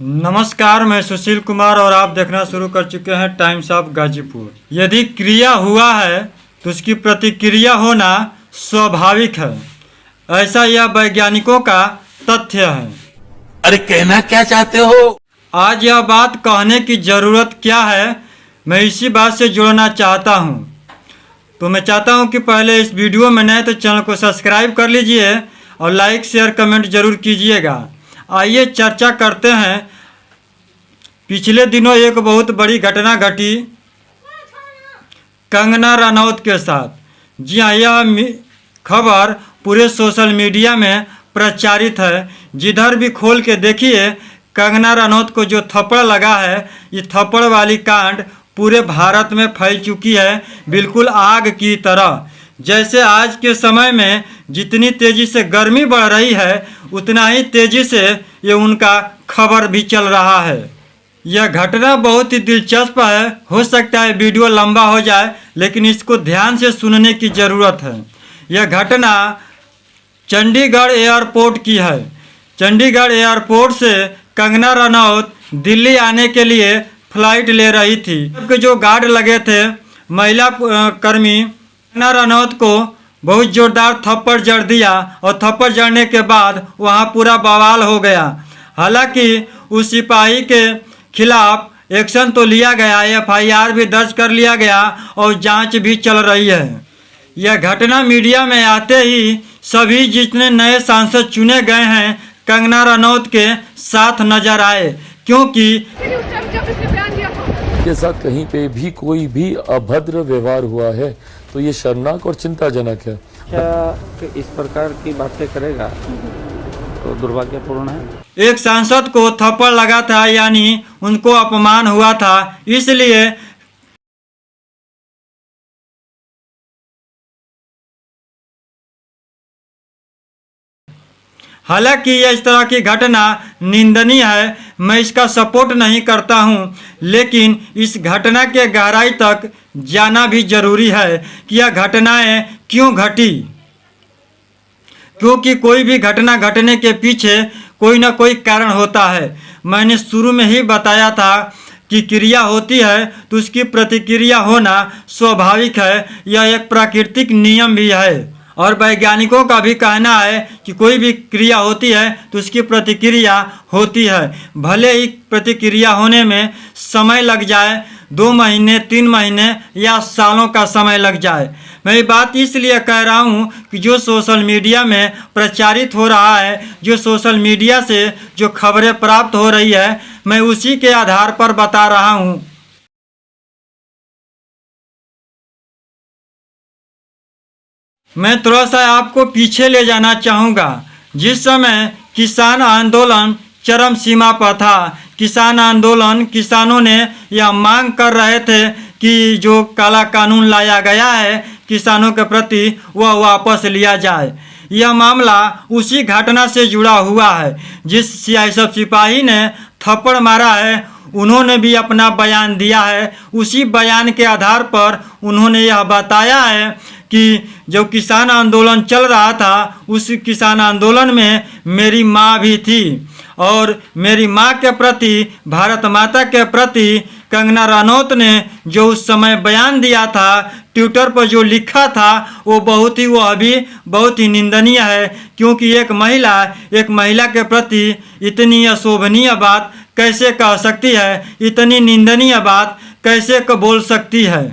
नमस्कार, मैं सुशील कुमार और आप देखना शुरू कर चुके हैं टाइम्स ऑफ गाजीपुर। यदि क्रिया हुआ है तो उसकी प्रतिक्रिया होना स्वाभाविक है, ऐसा यह वैज्ञानिकों का तथ्य है। अरे कहना क्या चाहते हो? आज यह बात कहने की ज़रूरत क्या है, मैं इसी बात से जुड़ना चाहता हूँ। तो मैं चाहता हूँ कि पहले इस वीडियो में नए तो चैनल को सब्सक्राइब कर लीजिए और लाइक शेयर कमेंट जरूर कीजिएगा। आइए चर्चा करते हैं। पिछले दिनों एक बहुत बड़ी घटना घटी कंगना रनौत के साथ। जी हाँ, यह खबर पूरे सोशल मीडिया में प्रचारित है। जिधर भी खोल के देखिए, कंगना रनौत को जो थप्पड़ लगा है, ये थप्पड़ वाली कांड पूरे भारत में फैल चुकी है, बिल्कुल आग की तरह। जैसे आज के समय में जितनी तेज़ी से गर्मी बढ़ रही है, उतना ही तेज़ी से ये उनका खबर भी चल रहा है। यह घटना बहुत ही दिलचस्प है। हो सकता है वीडियो लंबा हो जाए, लेकिन इसको ध्यान से सुनने की ज़रूरत है। यह घटना चंडीगढ़ एयरपोर्ट की है। चंडीगढ़ एयरपोर्ट से कंगना रनौत दिल्ली आने के लिए फ्लाइट ले रही थी। जो गार्ड लगे थे, महिला कर्मी कंगना रनौत को बहुत ज़ोरदार थप्पड़ जड़ दिया और थप्पड़ जड़ने के बाद वहाँ पूरा बवाल हो गया। हालांकि उस सिपाही के खिलाफ एक्शन तो लिया गया, FIR भी दर्ज कर लिया गया और जांच भी चल रही है। यह घटना मीडिया में आते ही सभी जितने नए सांसद चुने गए हैं कंगना रनौत के साथ नजर आए, क्योंकि के साथ कहीं पे भी कोई भी अभद्र व्यवहार हुआ है तो ये शर्मनाक और चिंताजनक है। क्या इस प्रकार की बातें करेगा तो दुर्भाग्यपूर्ण है। एक सांसद को थप्पड़ लगा था, यानी उनको अपमान हुआ था, इसलिए हालांकि यह इस तरह की घटना निंदनीय है, मैं इसका सपोर्ट नहीं करता हूं, लेकिन इस घटना के गहराई तक जाना भी जरूरी है कि यह घटनाएं क्यों घटी। क्योंकि कोई भी घटना घटने के पीछे कोई ना कोई कारण होता है। मैंने शुरू में ही बताया था कि क्रिया होती है तो उसकी प्रतिक्रिया होना स्वाभाविक है, यह एक प्राकृतिक नियम भी है। और वैज्ञानिकों का भी कहना है कि कोई भी क्रिया होती है तो उसकी प्रतिक्रिया होती है, भले ही प्रतिक्रिया होने में समय लग जाए, 2 महीने 3 महीने या सालों का समय लग जाए। मैं ये बात इसलिए कह रहा हूँ कि जो सोशल मीडिया में प्रचारित हो रहा है, जो सोशल मीडिया से जो खबरें प्राप्त हो रही है, मैं उसी के आधार पर बता रहा हूँ। मैं थोड़ा सा आपको पीछे ले जाना चाहूँगा। जिस समय किसान आंदोलन चरम सीमा पर था, किसान आंदोलन, किसानों ने यह मांग कर रहे थे कि जो काला कानून लाया गया है किसानों के प्रति, वह वापस लिया जाए। यह मामला उसी घटना से जुड़ा हुआ है। जिस CISF सिपाही ने थप्पड़ मारा है, उन्होंने भी अपना बयान दिया है। उसी बयान के आधार पर उन्होंने यह बताया है कि जब किसान आंदोलन चल रहा था, उस किसान आंदोलन में मेरी माँ भी थी और मेरी माँ के प्रति, भारत माता के प्रति कंगना रनौत ने जो उस समय बयान दिया था, ट्विटर पर जो लिखा था, वो बहुत ही निंदनीय है। क्योंकि एक महिला के प्रति इतनी अशोभनीय बात कैसे कह सकती है, इतनी निंदनीय बात कैसे बोल सकती है।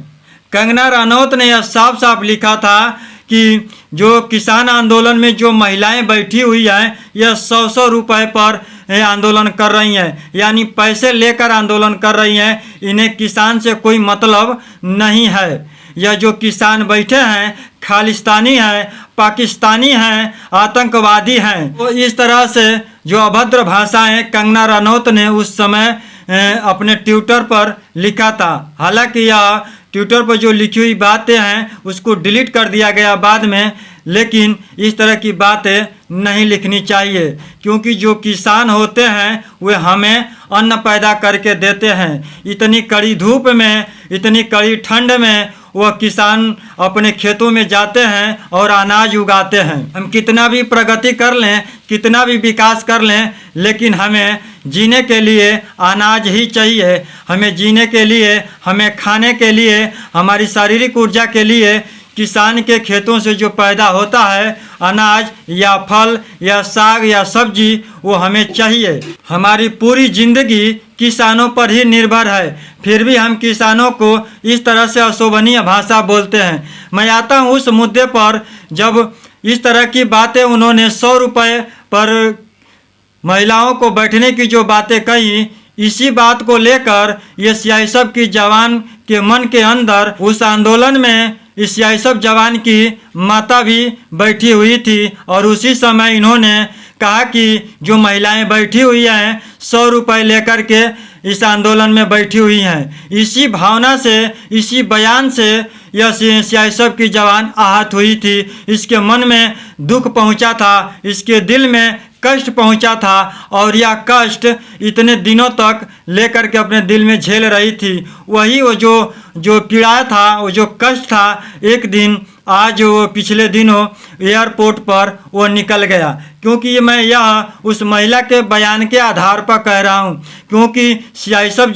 कंगना रनौत ने यह साफ साफ लिखा था कि जो किसान आंदोलन में जो महिलाएं बैठी हुई हैं, यह 100 रुपए पर आंदोलन कर रही हैं, यानी पैसे लेकर आंदोलन कर रही हैं। इन्हें किसान से कोई मतलब नहीं है। यह जो किसान बैठे हैं खालिस्तानी हैं, पाकिस्तानी हैं, आतंकवादी हैं। तो इस तरह से जो अभद्र भाषाएं कंगना रनौत ने उस समय अपने ट्विटर पर लिखा था। हालांकि यह ट्विटर पर जो लिखी हुई बातें हैं उसको डिलीट कर दिया गया बाद में, लेकिन इस तरह की बातें नहीं लिखनी चाहिए। क्योंकि जो किसान होते हैं वे हमें अन्न पैदा करके देते हैं। इतनी कड़ी धूप में, इतनी कड़ी ठंड में वह किसान अपने खेतों में जाते हैं और अनाज उगाते हैं। हम कितना भी प्रगति कर लें, कितना भी विकास कर लें, लेकिन हमें जीने के लिए अनाज ही चाहिए। हमें जीने के लिए, हमें खाने के लिए, हमारी शारीरिक ऊर्जा के लिए किसान के खेतों से जो पैदा होता है अनाज या फल या साग या सब्जी, वो हमें चाहिए। हमारी पूरी जिंदगी किसानों पर ही निर्भर है, फिर भी हम किसानों को इस तरह से अशोभनीय भाषा बोलते हैं। मैं आता हूँ उस मुद्दे पर जब इस तरह की बातें उन्होंने 100 रुपये पर महिलाओं को बैठने की जो बातें कही, इसी बात को लेकर ये सीआईएसएफ की जवान के मन के अंदर उस आंदोलन में इस सीआईएसएफ जवान की माता भी बैठी हुई थी और उसी समय इन्होंने कहा कि जो महिलाएं बैठी हुई हैं 100 रुपये लेकर के इस आंदोलन में बैठी हुई हैं। इसी भावना से, इसी बयान से यह सीआईएसएफ की जवान आहत हुई थी। इसके मन में दुख पहुंचा था, इसके दिल में कष्ट पहुंचा था और यह कष्ट इतने दिनों तक लेकर के अपने दिल में झेल रही थी। वही वो जो पीड़ा था, वो जो कष्ट था, एक दिन आज वो पिछले दिनों एयरपोर्ट पर वो निकल गया। क्योंकि मैं यह उस महिला के बयान के आधार पर कह रहा हूँ, क्योंकि सीआईएसएफ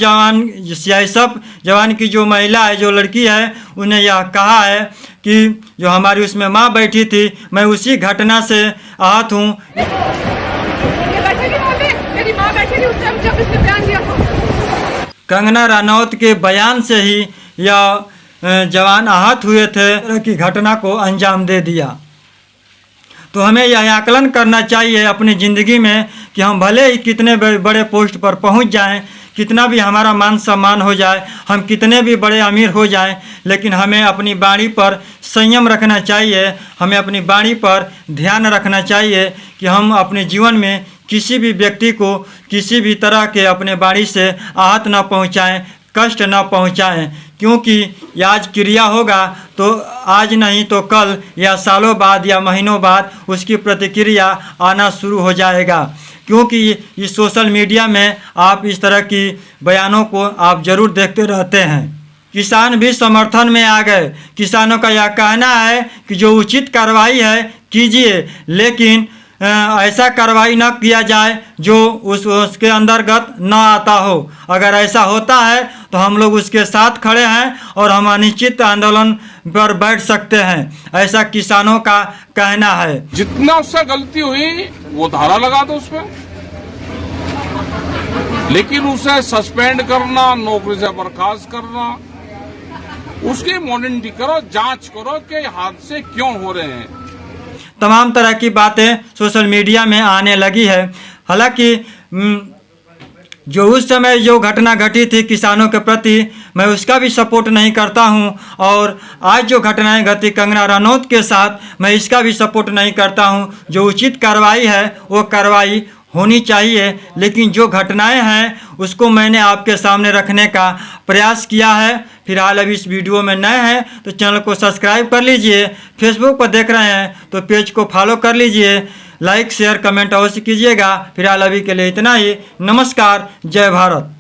जवान की जो महिला है, जो लड़की है, उन्हें यह कहा है कि जो हमारी उसमें माँ बैठी थी, मैं उसी घटना से आहत हूँ। मेरी माँ बैठी थी उस टाइम जब इसने बयान दिया था। कंगना रनौत के बयान से ही यह जवान आहत हुए थे कि घटना को अंजाम दे दिया। तो हमें यह आकलन करना चाहिए अपनी ज़िंदगी में कि हम भले ही कितने बड़े पोस्ट पर पहुंच जाएं, कितना भी हमारा मान सम्मान हो जाए, हम कितने भी बड़े अमीर हो जाएं, लेकिन हमें अपनी वाणी पर संयम रखना चाहिए। हमें अपनी वाणी पर ध्यान रखना चाहिए कि हम अपने जीवन में किसी भी व्यक्ति को किसी भी तरह के अपने वाणी से आहत न पहुंचाएं, कष्ट न पहुंचाएं। क्योंकि आज क्रिया होगा तो आज नहीं तो कल या सालों बाद या महीनों बाद उसकी प्रतिक्रिया आना शुरू हो जाएगा। क्योंकि इस सोशल मीडिया में आप इस तरह की बयानों को आप जरूर देखते रहते हैं। किसान भी समर्थन में आ गए। किसानों का यह कहना है कि जो उचित कार्रवाई है कीजिए, लेकिन ऐसा कार्रवाई न किया जाए जो उसके अंतर्गत न आता हो। अगर ऐसा होता है तो हम लोग उसके साथ खड़े हैं और हम अनिश्चित आंदोलन पर बैठ सकते हैं, ऐसा किसानों का कहना है। जितना उससे गलती हुई वो धारा लगा दो उसमें, लेकिन उसे सस्पेंड करना, नौकरी से बर्खास्त करना, उसकी मॉनिटरिंग करो, जांच करो कि हादसे क्यों हो रहे हैं। तमाम तरह की बातें सोशल मीडिया में आने लगी है। हालांकि जो उस समय जो घटना घटी थी किसानों के प्रति, मैं उसका भी सपोर्ट नहीं करता हूं, और आज जो घटनाएं घटी कंगना रनौत के साथ, मैं इसका भी सपोर्ट नहीं करता हूं। जो उचित कार्रवाई है वो कार्रवाई होनी चाहिए, लेकिन जो घटनाएं हैं उसको मैंने आपके सामने रखने का प्रयास किया है। फिलहाल अभी इस वीडियो में नए हैं तो चैनल को सब्सक्राइब कर लीजिए। फेसबुक पर देख रहे हैं तो पेज को फॉलो कर लीजिए। लाइक शेयर कमेंट अवश्य कीजिएगा। फिलहाल अभी के लिए इतना ही। नमस्कार, जय भारत।